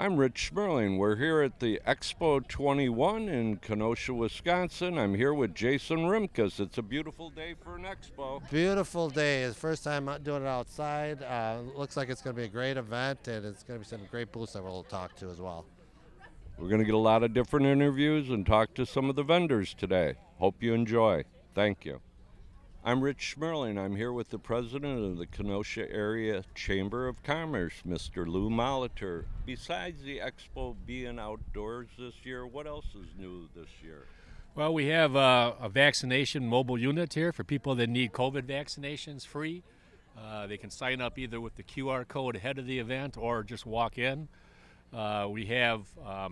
I'm Rich Schmerling. We're here at the Expo 21 in Kenosha, Wisconsin. I'm here with Jason Rimkus. It's a beautiful day for an expo. Beautiful day. It's the first time doing it outside. Looks like it's going to be a great event, and it's going to be some great booths that we'll talk to as well. We're going to get a lot of different interviews and talk to some of the vendors today. Hope you enjoy. Thank you. I'm Rich Schmerling. I'm here with the president of the Kenosha Area Chamber of Commerce, Mr. Lou Molitor. Besides the expo being outdoors this year, what else is new this year? Well, we have a vaccination mobile unit here for people that need COVID vaccinations free. They can sign up either with the QR code ahead of the event or just walk in. We have a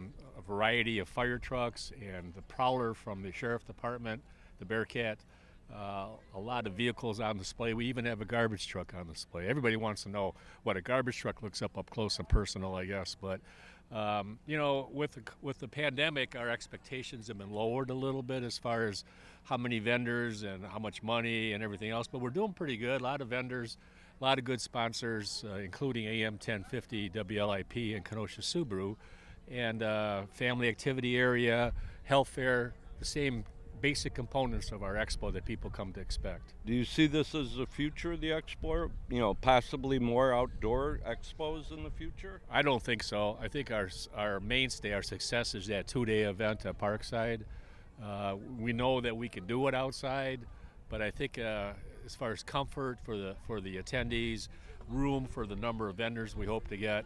variety of fire trucks and the Prowler from the Sheriff Department, the Bearcat, a lot of vehicles on display. We even have a garbage truck on display. Everybody wants to know what a garbage truck looks up close and personal, I guess. But with the pandemic, our expectations have been lowered a little bit as far as how many vendors and how much money and everything else. But we're doing pretty good. A lot of vendors, a lot of good sponsors, including AM 1050, WLIP, and Kenosha Subaru, and family activity area, health fair, the same basic components of our expo that people come to expect. Do you see this as the future of the expo? Possibly more outdoor expos in the future? I don't think so. I think our mainstay, our success is that two-day event at Parkside. We know that we can do it outside, but I think as far as comfort for the attendees, room for the number of vendors we hope to get,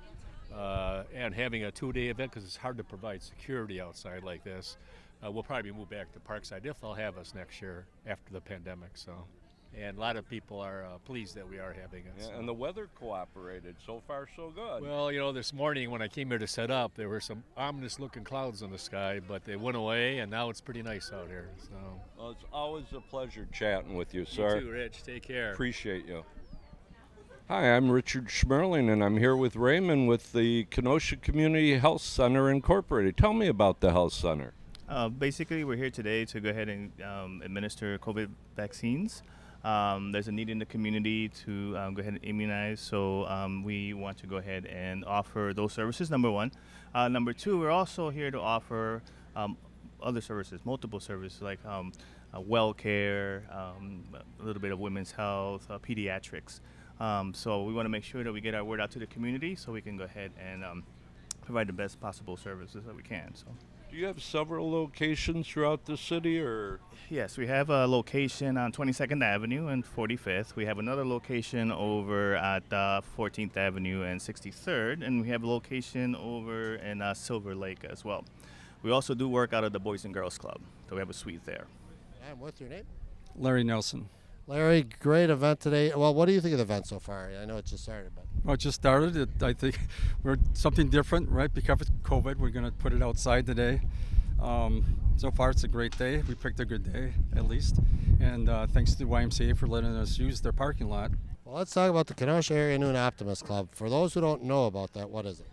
and having a two-day event, because it's hard to provide security outside like this. We'll probably move back to Parkside if they'll have us next year after the pandemic. And a lot of people are pleased that we are having it. Yeah, and the weather cooperated. So far, so good. Well, this morning when I came here to set up, there were some ominous-looking clouds in the sky, but they went away, and now it's pretty nice out here. Well, it's always a pleasure chatting with you, sir. You too, Rich. Take care. Appreciate you. Hi, I'm Richard Schmerling, and I'm here with Raymond with the Kenosha Community Health Center Incorporated. Tell me about the health center. Basically, we're here today to go ahead and administer COVID vaccines. There's a need in the community to go ahead and immunize, so we want to go ahead and offer those services, number one. Number two, we're also here to offer other services, multiple services like well care, a little bit of women's health, pediatrics. So we want to make sure that we get our word out to the community so we can go ahead and provide the best possible services that we can. So. Do you have several locations throughout the city, or? Yes, we have a location on 22nd Avenue and 45th. We have another location over at 14th Avenue and 63rd, and we have a location over in Silver Lake as well. We also do work out of the Boys and Girls Club, so we have a suite there. And what's your name? Larry Nelson. Larry, great event today. Well, what do you think of the event so far? I know it just started, but. Well, it just started. I think we're something different, right? Because of COVID, we're going to put it outside today. So far, it's a great day. We picked a good day, at least. And thanks to the YMCA for letting us use their parking lot. Well, let's talk about the Kenosha Area Noon Optimist Club. For those who don't know about that, what is it?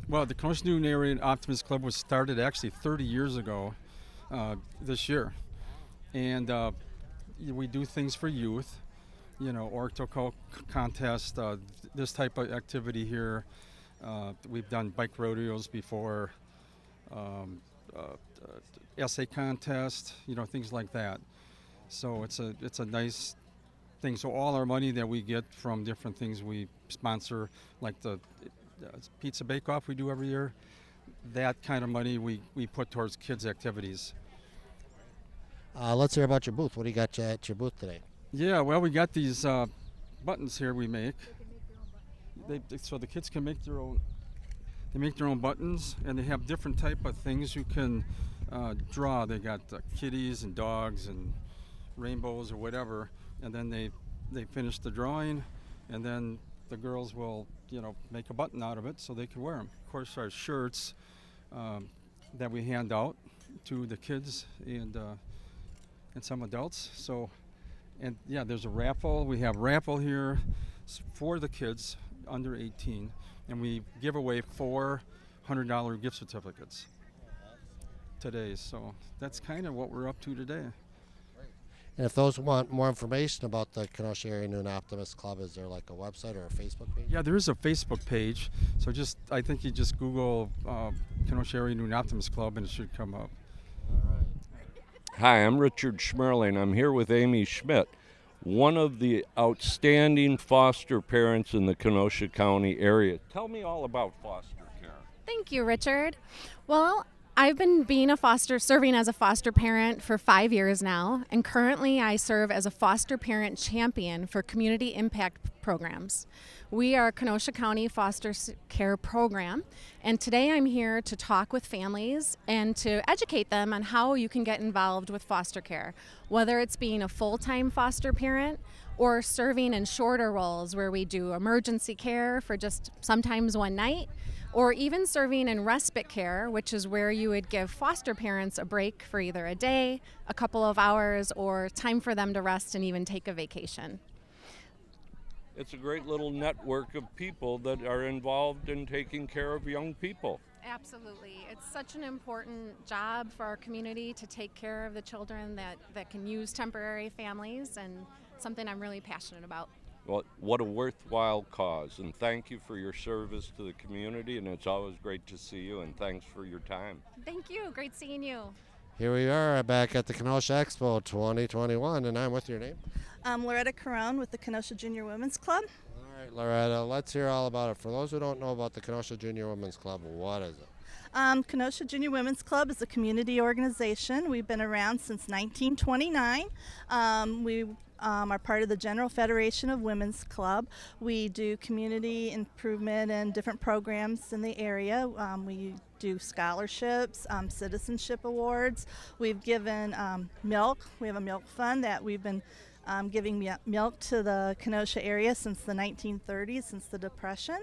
Well, the Kenosha Noon Area Optimist Club was started actually 30 years ago this year. And we do things for youth, ortho contest, this type of activity here. We've done bike rodeos before, essay contest, things like that. So it's a nice thing. So all our money that we get from different things we sponsor, like the pizza bake-off we do every year, that kind of money we put towards kids' activities. Let's hear about your booth. What do you got at your booth today? Yeah, well, we got these buttons here we make. So the kids can make their own. They make their own buttons, and they have different type of things you can draw. They got kitties and dogs and rainbows or whatever, and then they finish the drawing, and then the girls will make a button out of it so they can wear them. Of course, our shirts that we hand out to the kids and some adults. So, and yeah, there's a raffle. We have raffle here for the kids under 18, and we give away $400 gift certificates today. So that's kind of what we're up to today. And if those want more information about the Kenosha Area Noon Optimist Club, is there like a website or a Facebook page? Yeah, there is a Facebook page. So I think you just Google Kenosha Area Noon Optimist Club and it should come up. Hi, I'm Richard Schmerling. I'm here with Amy Schmidt, one of the outstanding foster parents in the Kenosha County area. Tell me all about foster care. Thank you, Richard. Well, I've been serving as a foster parent for 5 years now, and currently I serve as a foster parent champion for community impact programs. We are a Kenosha County foster care program, and today I'm here to talk with families and to educate them on how you can get involved with foster care, whether it's being a full-time foster parent or serving in shorter roles where we do emergency care for just sometimes one night, or even serving in respite care, which is where you would give foster parents a break for either a day, a couple of hours, or time for them to rest and even take a vacation. It's a great little network of people that are involved in taking care of young people. Absolutely. It's such an important job for our community to take care of the children that can use temporary families, and something I'm really passionate about. Well, what a worthwhile cause, and thank you for your service to the community, and it's always great to see you, and thanks for your time. Thank you. Great seeing you. Here we are back at the Kenosha Expo 2021, and I'm with your name. I'm Loretta Carone with the Kenosha Junior Women's Club. All right, Loretta, let's hear all about it. For those who don't know about the Kenosha Junior Women's Club, what is it? Kenosha Junior Women's Club is a community organization. We've been around since 1929. We are part of the General Federation of Women's Club. We do community improvement and different programs in the area. We do scholarships, citizenship awards. We've given milk. We have a milk fund that we've been giving milk to the Kenosha area since the 1930s, since the Depression.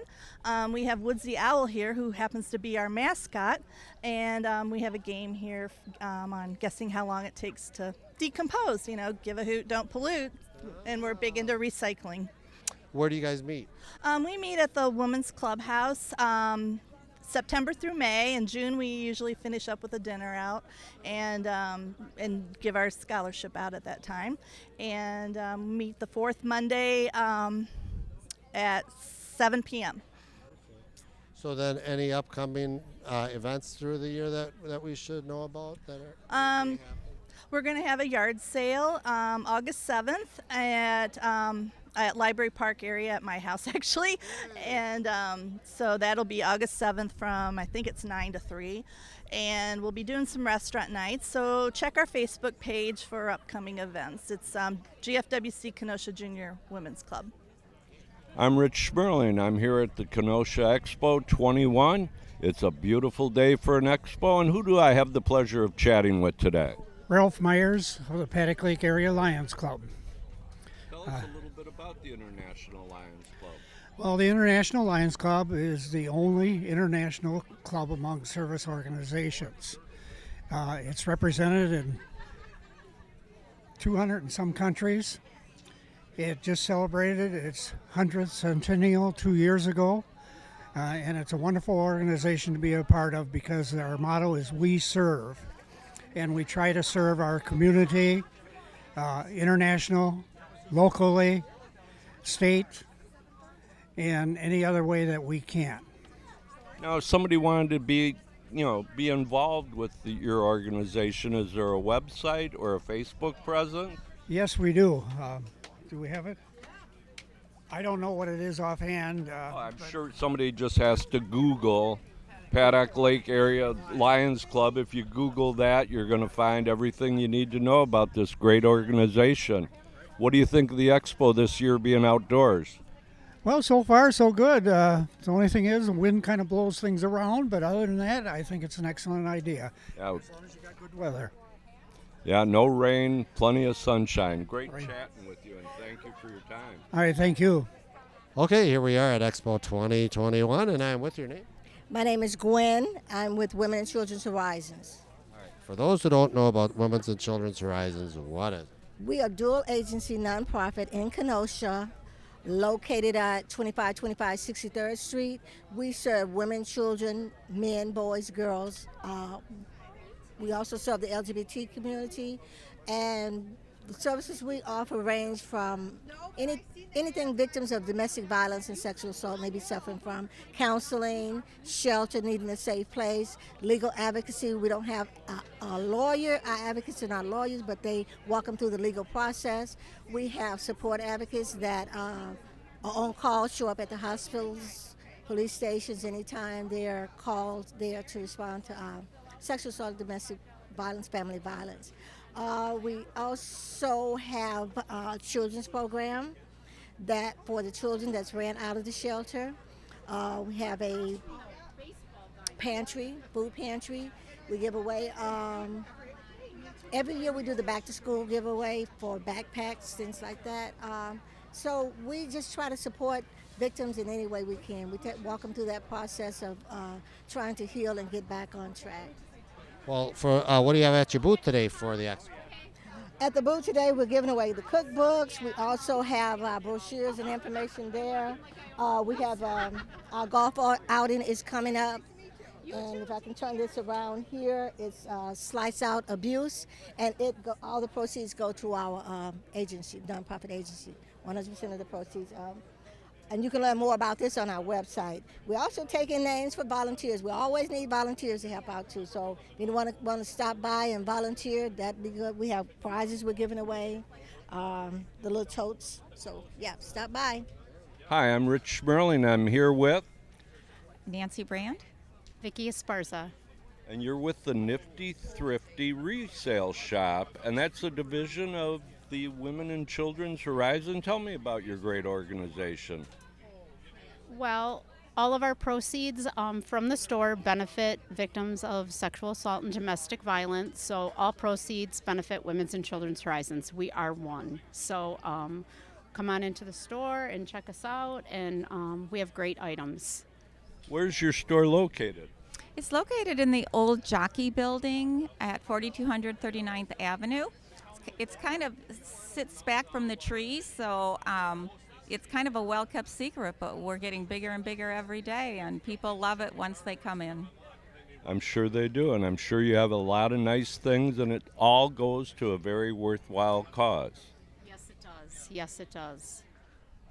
We have Woodsy Owl here, who happens to be our mascot, and we have a game here on guessing how long it takes to decompose. Give a hoot, don't pollute, and we're big into recycling. Where do you guys meet? We meet at the Women's Clubhouse. September through May. In June, we usually finish up with a dinner out and give our scholarship out at that time. And meet the fourth Monday at 7 p.m. So then, any upcoming events through the year that we should know about? We're going to have a yard sale August 7th at Library Park area at my house, actually. And so that'll be August 7th from, I think it's 9 to 3. And we'll be doing some restaurant nights. So check our Facebook page for upcoming events. It's GFWC Kenosha Junior Women's Club. I'm Rich Schmerling. I'm here at the Kenosha Expo 21. It's a beautiful day for an expo. And who do I have the pleasure of chatting with today? Ralph Meyers of the Paddock Lake Area Lions Club. Tell us a little bit about the International Lions Club. Well, the International Lions Club is the only international club among service organizations. It's represented in 200 and some countries. It just celebrated its 100th centennial 2 years ago, and it's a wonderful organization to be a part of because our motto is "We Serve." And we try to serve our community, international, locally, state, and any other way that we can. Now, if somebody wanted to be involved with your organization, is there a website or a Facebook presence? Yes, we do. Do we have it? I don't know what it is offhand. I'm sure somebody just has to Google Paddock Lake Area Lions Club. If you Google that, you're going to find everything you need to know about this great organization. What do you think of the expo this year being outdoors? Well, so far so good. The only thing is the wind kind of blows things around, but other than that, I think it's an excellent idea. Yeah. As long as you got good weather. Yeah, no rain, plenty of sunshine. Great chatting with you, and thank you for your time. All right, thank you. Okay, here we are at Expo 2021, and I'm with your name. My name is Gwen. I'm with Women and Children's Horizons. All right. For those who don't know about Women's and Children's Horizons, what is it? We are a dual agency nonprofit in Kenosha, located at 2525 63rd Street. We serve women, children, men, boys, girls. We also serve the LGBT community and The services we offer range from anything victims of domestic violence and sexual assault may be suffering from, counseling, shelter, needing a safe place, legal advocacy. We don't have a lawyer. Our advocates are not lawyers, but they walk them through the legal process. We have support advocates that are on call, show up at the hospitals, police stations anytime they're called there to respond to sexual assault, domestic violence, family violence. We also have a children's program that for the children that's ran out of the shelter. We have a pantry, food pantry. We give away, every year we do the back to school giveaway for backpacks, things like that. So we just try to support victims in any way we can. We walk them through that process of trying to heal and get back on track. Well, for what do you have at your booth today for the expo? At the booth today, we're giving away the cookbooks. We also have brochures and information there. We have our golf outing is coming up. And if I can turn this around here, it's Slice Out Abuse, and all the proceeds go to our agency, nonprofit agency. 100% of the proceeds. And you can learn more about this on our website. We're also taking names for volunteers. We always need volunteers to help out too. So if you want to stop by and volunteer, that'd be good. We have prizes we're giving away, the little totes. So yeah, stop by. Hi, I'm Rich Schmerling. I'm here with, Nancy Brand. Vicki Esparza. and you're with the Nifty Thrifty Resale Shop, and that's a division of the Women and Children's Horizon. Tell me about your great organization. Well, all of our proceeds from the store benefit victims of sexual assault and domestic violence. So all proceeds benefit Women's and Children's Horizons. We are one. So come on into the store and check us out, and we have great items. Where's your store located? It's located in the old Jockey building at 4200 39th Avenue. It's kind of sits back from the trees, so it's kind of a well-kept secret, but we're getting bigger and bigger every day, and people love it once they come in. I'm sure they do, and I'm sure you have a lot of nice things, and it all goes to a very worthwhile cause. Yes, it does. Yes, it does.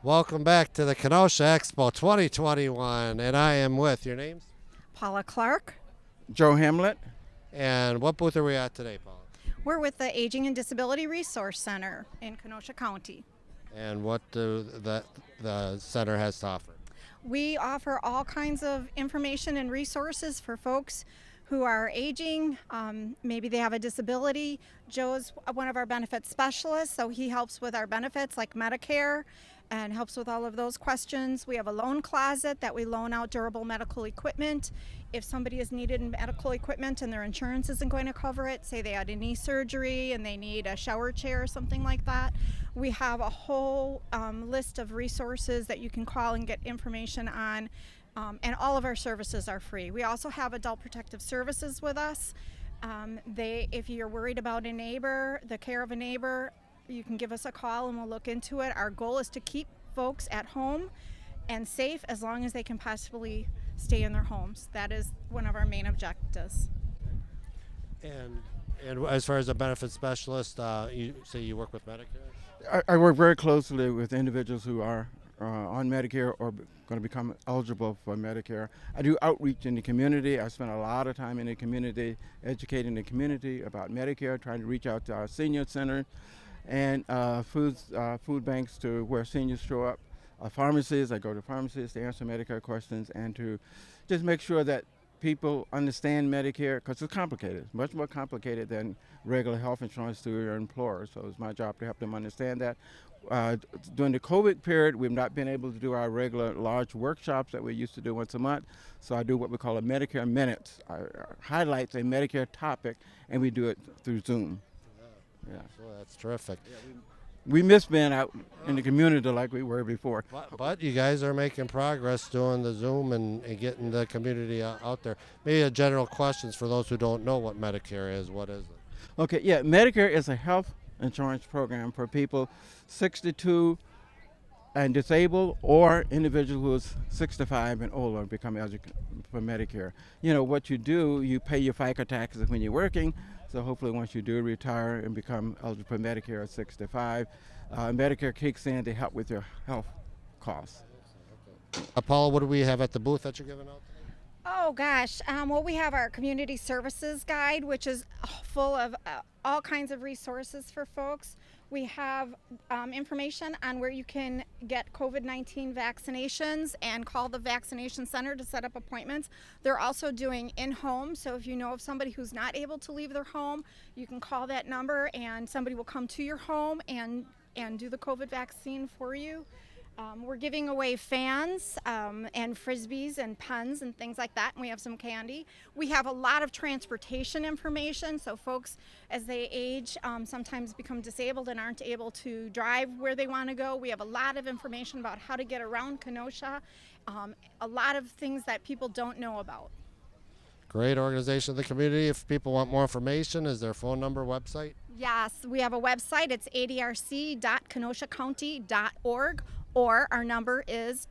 Welcome back to the Kenosha Expo 2021, and I am with your names? Paula Clark. Joe Hamlet. And what booth are we at today, Paula? We're with the Aging and Disability Resource Center in Kenosha County. And what do the center has to offer? We offer all kinds of information and resources for folks who are aging. Maybe they have a disability. Joe's one of our benefits specialists, so he helps with our benefits like Medicare and helps with all of those questions. We have a loan closet that we loan out durable medical equipment. If somebody is needed in medical equipment and their insurance isn't going to cover it, say they had a knee surgery and they need a shower chair or something like that, we have a whole list of resources that you can call and get information on, and all of our services are free. We also have adult protective services with us. If you're worried about a neighbor, the care of a neighbor, you can give us a call and we'll look into it. Our goal is to keep folks at home and safe as long as they can possibly stay in their homes. That is one of our main objectives. And as far as a benefit specialist, you say you work with Medicare? I work very closely with individuals who are on Medicare or going to become eligible for Medicare. I do outreach in the community. I spend a lot of time in the community, educating the community about Medicare, trying to reach out to our senior center and food banks to where seniors show up. Pharmacies, I go to pharmacies to answer Medicare questions and to just make sure that people understand Medicare, because it's complicated. It's much more complicated than regular health insurance through your employer. So it's my job to help them understand that. During the COVID period, we've not been able to do our regular large workshops that we used to do once a month. So I do what we call a Medicare Minute. I highlight a Medicare topic, and we do it through Zoom. Yeah. Well, that's terrific. Yeah, we miss being out in the community like we were before. But you guys are making progress doing the Zoom and getting the community out there. Maybe a general questions for those who don't know what Medicare is. What is it? Okay, yeah, Medicare is a health insurance program for people 62 and disabled, or individual who is 65 and older become eligible for Medicare. You know, what you do, you pay your FICA taxes when you're working, So hopefully once you do retire and become eligible for Medicare at 65, Medicare kicks in to help with your health costs. Paula, what do we have at the booth that you're giving out? Oh gosh, well, we have our community services guide, which is full of all kinds of resources for folks. We have information on where you can get COVID-19 vaccinations and call the vaccination center to set up appointments. They're also doing in-home, so if you know of somebody who's not able to leave their home, you can call that number and somebody will come to your home and do the COVID vaccine for you. We're giving away fans and frisbees and pens and things like that, and we have some candy. We have a lot of transportation information, so folks, as they age, sometimes become disabled and aren't able to drive where they want to go. We have a lot of information about how to get around Kenosha, a lot of things that people don't know about. Great organization of the community. If people want more information, is there a phone number, website? Yes, we have a website. It's adrc.kenoshacounty.org. Or our number is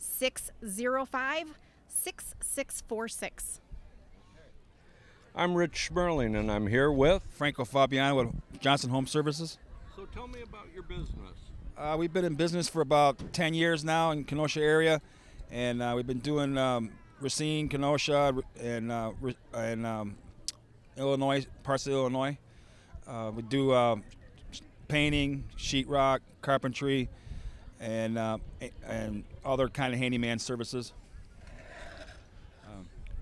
262-605-6646. I'm Rich Schmerling, and I'm here with Franco Fabiano with Johnson Home Services. So tell me about your business. We've been in business for about 10 years now in Kenosha area, and we've been doing Racine, Kenosha, and Illinois, parts of Illinois. We do painting, sheetrock, carpentry, and other kind of handyman services.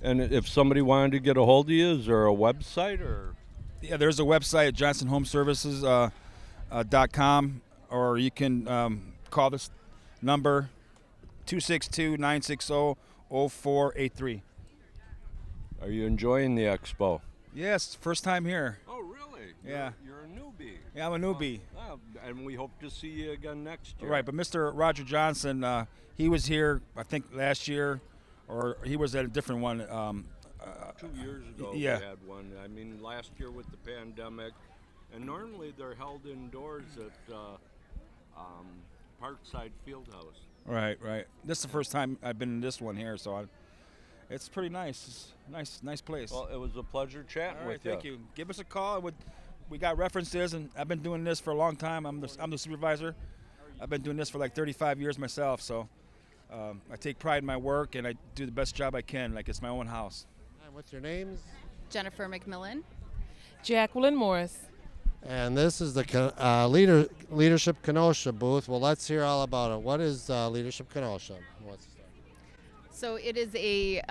And if somebody wanted to get a hold of you, is there a website or? Yeah, there's a website at johnsonhomeservices.com, or you can call this number 262-960-0483. Are you enjoying the expo? Yes, first time here. Oh, really? Yeah. You're a newbie. Yeah, I'm a newbie. And we hope to see you again next year. Right, but Mr. Roger Johnson, he was here, I think, last year, or he was at a different one. 2 years ago yeah. We had one. I mean, last year with the pandemic, and normally they're held indoors at Parkside Fieldhouse. Right. This is the first time I've been in this one here, so it's pretty nice. It's nice place. Well, it was a pleasure chatting with you. Thank you. Give us a call. We got references, and I've been doing this for a long time. I'm the supervisor. I've been doing this for like 35 years myself, so I take pride in my work, and I do the best job I can, like it's my own house. And what's your names? Jennifer Mcmillan. Jacqueline Morris. And this is the Leadership Kenosha booth. Well, let's hear all about it. What is Leadership Kenosha? So it is a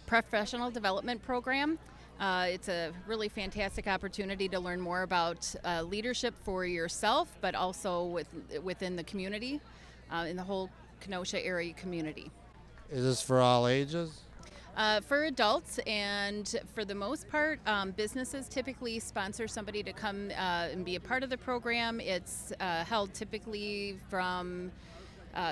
professional development program. It's a really fantastic opportunity to learn more about leadership for yourself, but also within the community, in the whole Kenosha area community. Is this for all ages? For adults, and for the most part, businesses typically sponsor somebody to come and be a part of the program. It's held typically from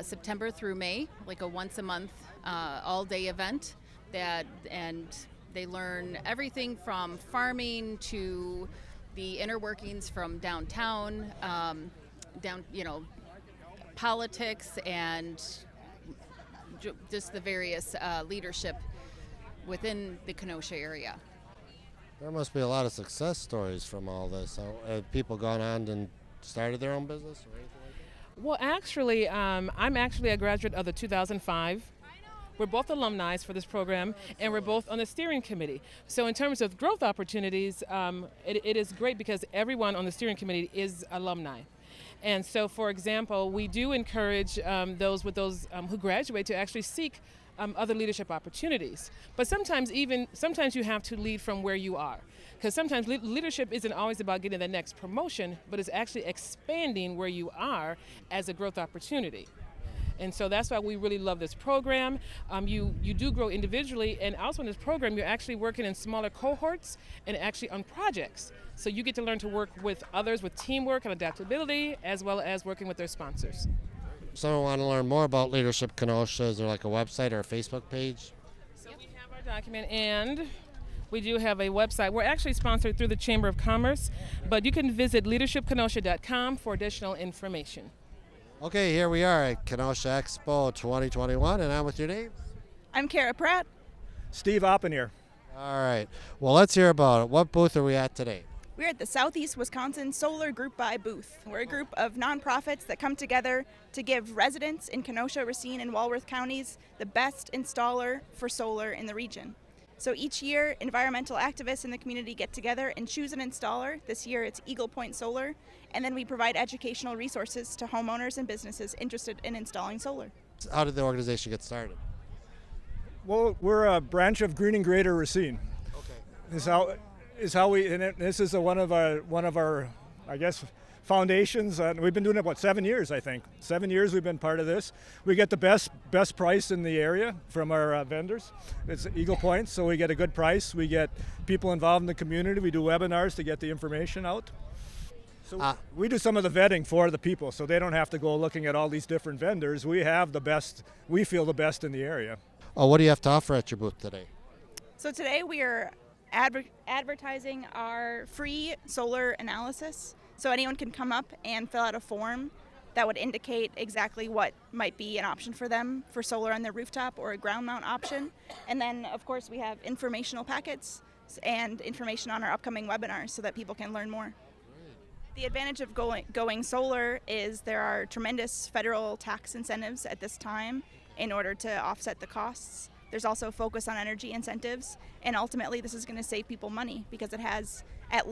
September through May, like a once-a-month all-day event. And they learn everything from farming to the inner workings from downtown, politics, and just the various leadership within the Kenosha area. There must be a lot of success stories from all this. Have people gone on and started their own business or anything like that? Well, actually, I'm actually a graduate of the 2005. We're both alumni for this program, and we're both on the steering committee. So in terms of growth opportunities, it is great because everyone on the steering committee is alumni. And so, for example, we do encourage those who graduate to actually seek other leadership opportunities. But sometimes you have to lead from where you are. Because sometimes leadership isn't always about getting the next promotion, but it's actually expanding where you are as a growth opportunity. And so that's why we really love this program. You do grow individually, and also in this program, you're actually working in smaller cohorts and actually on projects. So you get to learn to work with others with teamwork and adaptability, as well as working with their sponsors. Someone want to learn more about Leadership Kenosha, is there like a website or a Facebook page? So we have our document, and we do have a website. We're actually sponsored through the Chamber of Commerce, but you can visit leadershipkenosha.com for additional information. Okay, here we are at Kenosha Expo 2021, and I'm with your name? I'm Kara Pratt. Steve Oppenhier. All right. Well, let's hear about it. What booth are we at today? We're at the Southeast Wisconsin Solar Group Buy booth. We're a group of nonprofits that come together to give residents in Kenosha, Racine, and Walworth counties the best installer for solar in the region. So each year, environmental activists in the community get together and choose an installer. This year it's Eagle Point Solar, and then we provide educational resources to homeowners and businesses interested in installing solar. How did the organization get started? Well, we're a branch of Green and Greater Racine. Okay. Is how we, and this is one of our, I guess, foundations. We've been doing it about 7 years, I think. 7 years we've been part of this. We get the best price in the area from our vendors. It's Eagle Point, so we get a good price. We get people involved in the community. We do webinars to get the information out. So we do some of the vetting for the people, so they don't have to go looking at all these different vendors. We have the best, we feel the best in the area. Oh, what do you have to offer at your booth today? So today we are advertising our free solar analysis. So anyone can come up and fill out a form that would indicate exactly what might be an option for them for solar on their rooftop or a ground mount option. And then, of course, we have informational packets and information on our upcoming webinars so that people can learn more. The advantage of going solar is there are tremendous federal tax incentives at this time in order to offset the costs. There's also a focus on energy incentives, and ultimately this is going to save people money because it has at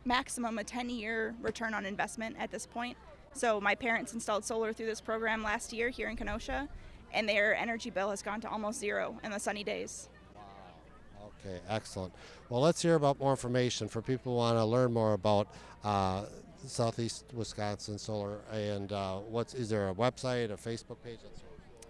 maximum a 10-year return on investment at this point. So my parents installed solar through this program last year here in Kenosha, and their energy bill has gone to almost zero in the sunny days. Okay, excellent. Well, let's hear about more information for people who want to learn more about Southeast Wisconsin Solar, and is there a website, a Facebook page?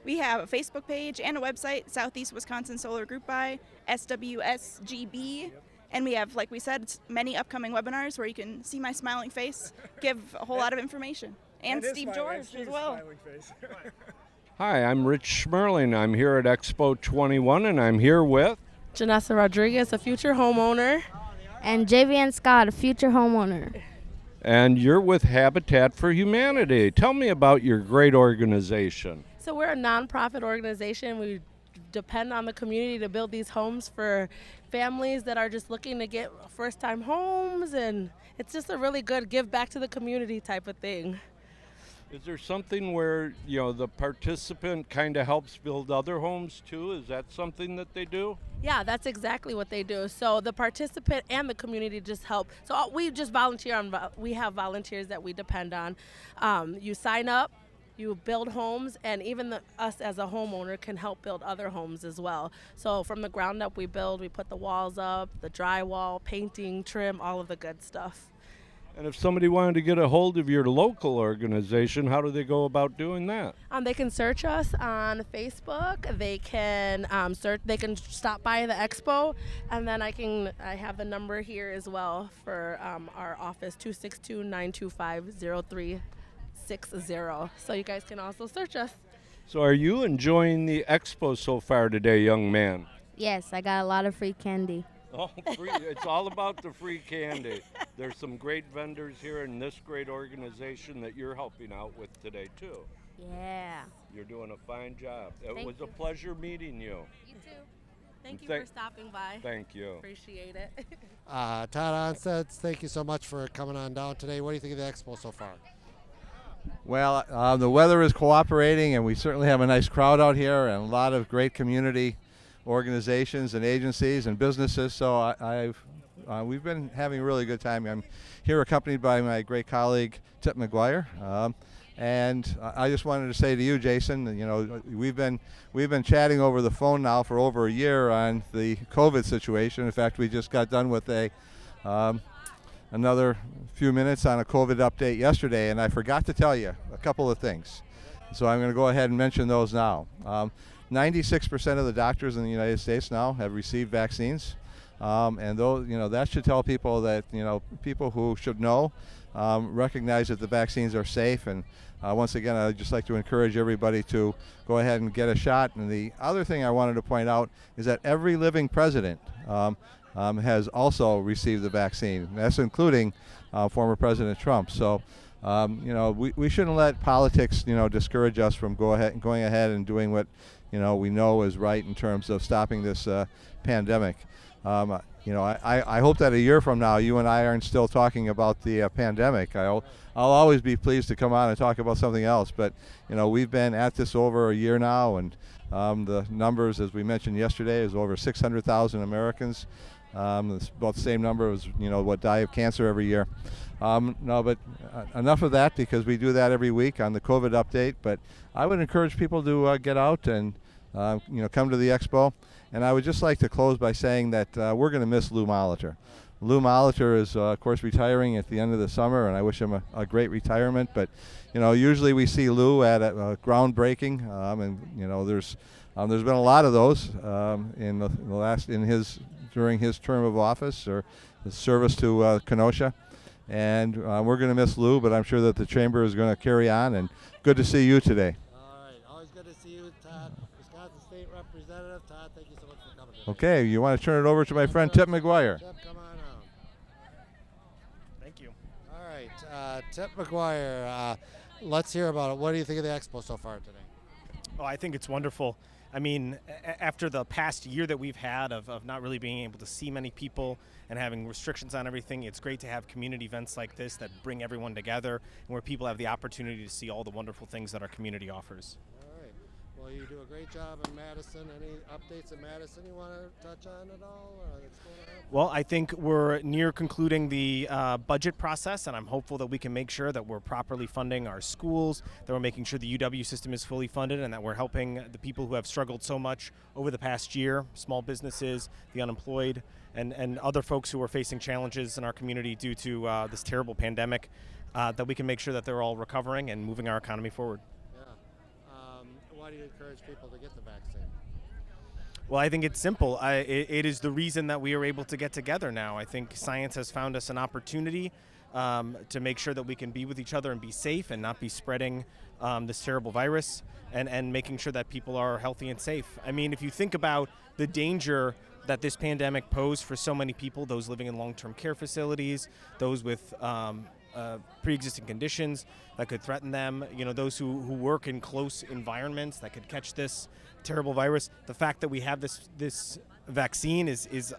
We have a Facebook page and a website, Southeast Wisconsin Solar Group Buy, SWSGB. And we have, like we said, many upcoming webinars where you can see my smiling face, give a whole lot of information. And Steve George as well. Hi, I'm Rich Schmerling. I'm here at Expo 21, and I'm here with Janessa Rodriguez, a future homeowner. And Javian Scott, a future homeowner. And you're with Habitat for Humanity. Tell me about your great organization. So we're a nonprofit organization. We depend on the community to build these homes for families that are just looking to get first-time homes, and it's just a really good give back to the community type of thing. Is there something where, the participant kind of helps build other homes too? Is that something that they do? Yeah, that's exactly what they do. So the participant and the community just help. So we just volunteer we have volunteers that we depend on. You sign up, you build homes, and even us as a homeowner can help build other homes as well. So from the ground up, we put the walls up, the drywall, painting, trim, all of the good stuff. And if somebody wanted to get a hold of your local organization, how do they go about doing that? They can search us on Facebook. They can They can stop by the expo, and then I have the number here as well for our office, 262-925-0360. So you guys can also search us. So are you enjoying the expo so far today, young man? Yes, I got a lot of free candy. Oh, free. It's all about the free candy. There's some great vendors here in this great organization that you're helping out with today, too. Yeah. You're doing a fine job. It was a you. pleasure meeting you. You too. Thank you for stopping by. Thank you. Appreciate it. Todd Onsteds, thank you so much for coming on down today. What do you think of the expo so far? Well, the weather is cooperating, and we certainly have a nice crowd out here and a lot of great community organizations and agencies and businesses. So we've been having a really good time. I'm here accompanied by my great colleague, Mcguire. And I just wanted to say to you, Jason, we've been chatting over the phone now for over a year on the COVID situation. In fact, we just got done with another few minutes on a COVID update yesterday, and I forgot to tell you a couple of things. So I'm going to go ahead and mention those now. 96% of the doctors in the United States now have received vaccines, and those, that should tell people that people who should know recognize that the vaccines are safe. And once again, I'd just like to encourage everybody to go ahead and get a shot. And the other thing I wanted to point out is that every living president has also received the vaccine. That's including former President Trump. So We shouldn't let politics, discourage us from going ahead and doing what, we know is right in terms of stopping this pandemic. I hope that a year from now, you and I aren't still talking about the pandemic. I'll always be pleased to come on and talk about something else. But, we've been at this over a year now, and the numbers, as we mentioned yesterday, is over 600,000 Americans. It's about the same number as, what die of cancer every year. No, but enough of that, because we do that every week on the COVID update. But I would encourage people to get out and, come to the expo. And I would just like to close by saying that we're going to miss Lou Molitor. Lou Molitor is, of course, retiring at the end of the summer, and I wish him a great retirement. But, usually we see Lou at a groundbreaking, and there's been a lot of those during his term of office or his service to Kenosha. And we're going to miss Lou, but I'm sure that the chamber is going to carry on. And good to see you today. All right, always good to see you, Todd. Wisconsin State Representative Todd, thank you so much for coming today. Okay, you want to turn it over to my friend Tip Mcguire. Tip, come on out. Thank you. All right, Tip Mcguire, let's hear about it. What do you think of the expo so far today? Oh, I think it's wonderful. I mean, after the past year that we've had of not really being able to see many people and having restrictions on everything, it's great to have community events like this that bring everyone together and where people have the opportunity to see all the wonderful things that our community offers. All right. Well, you do a great job in Madison. Any updates in Madison you want to touch on at all? That's going on? Well, I think we're near concluding the budget process, and I'm hopeful that we can make sure that we're properly funding our schools, that we're making sure the UW system is fully funded, and that we're helping the people who have struggled so much over the past year, small businesses, the unemployed, and other folks who are facing challenges in our community due to this terrible pandemic, that we can make sure that they're all recovering and moving our economy forward. Yeah. Why do you encourage people to get the vaccine? Well, I think it's simple. It is the reason that we are able to get together now. I think science has found us an opportunity to make sure that we can be with each other and be safe and not be spreading this terrible virus, and making sure that people are healthy and safe. I mean, if you think about the danger that this pandemic posed for so many people, those living in long-term care facilities, those with pre-existing conditions that could threaten them, those who work in close environments that could catch this terrible virus. The fact that we have this vaccine is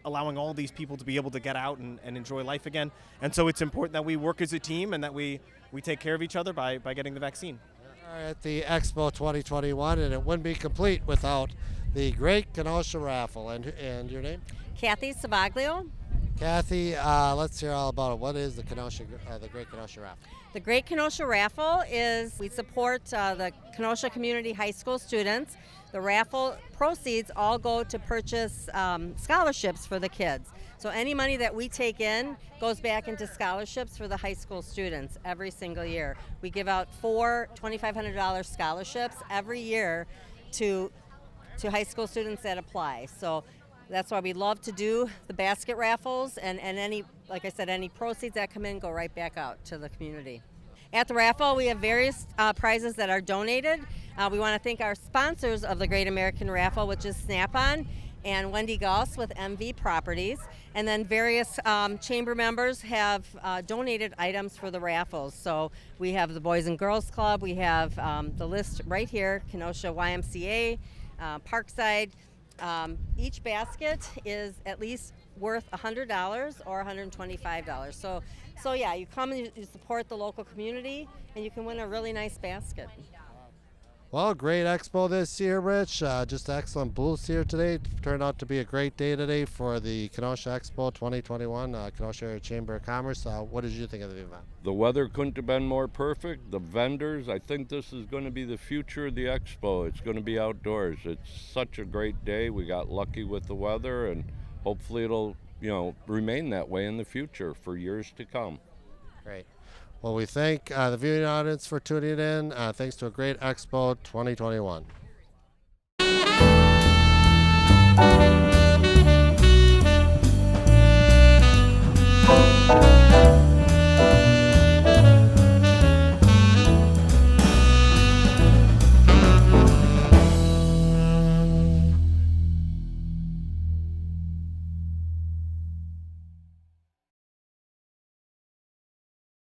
allowing all these people to be able to get out and enjoy life again. And so it's important that we work as a team and that we take care of each other by getting the vaccine. All right, at the Expo 2021, and it wouldn't be complete without the Great Kenosha Raffle. And your name? Kathy Savaglio. Kathy, let's hear all about it. What is the Great Kenosha Raffle? The Great Kenosha Raffle is, we support the Kenosha Community High School students. The raffle proceeds all go to purchase scholarships for the kids. So any money that we take in goes back into scholarships for the high school students every single year. We give out 4 $2,500 scholarships every year to high school students that apply. So that's why we love to do the basket raffles, and any, like I said, any proceeds that come in go right back out to the community. At the raffle, we have various prizes that are donated. We want to thank our sponsors of the Great American Raffle, which is Snap-on and Wendy Goss with MV Properties. And then various chamber members have donated items for the raffles. So we have the Boys and Girls Club, we have the list right here, Kenosha YMCA, Parkside. Each basket is at least worth $100 or $125. So yeah, you come and you support the local community, and you can win a really nice basket. Well, great expo this year, Rich. Just excellent booths here today. Turned out to be a great day today for the Kenosha Expo 2021, Kenosha Area Chamber of Commerce. What did you think of the event? The weather couldn't have been more perfect. The vendors, I think this is going to be the future of the expo. It's going to be outdoors. It's such a great day. We got lucky with the weather, and hopefully it'll, remain that way in the future for years to come. Great. Well, we thank the viewing audience for tuning in. Thanks to a great Expo 2021.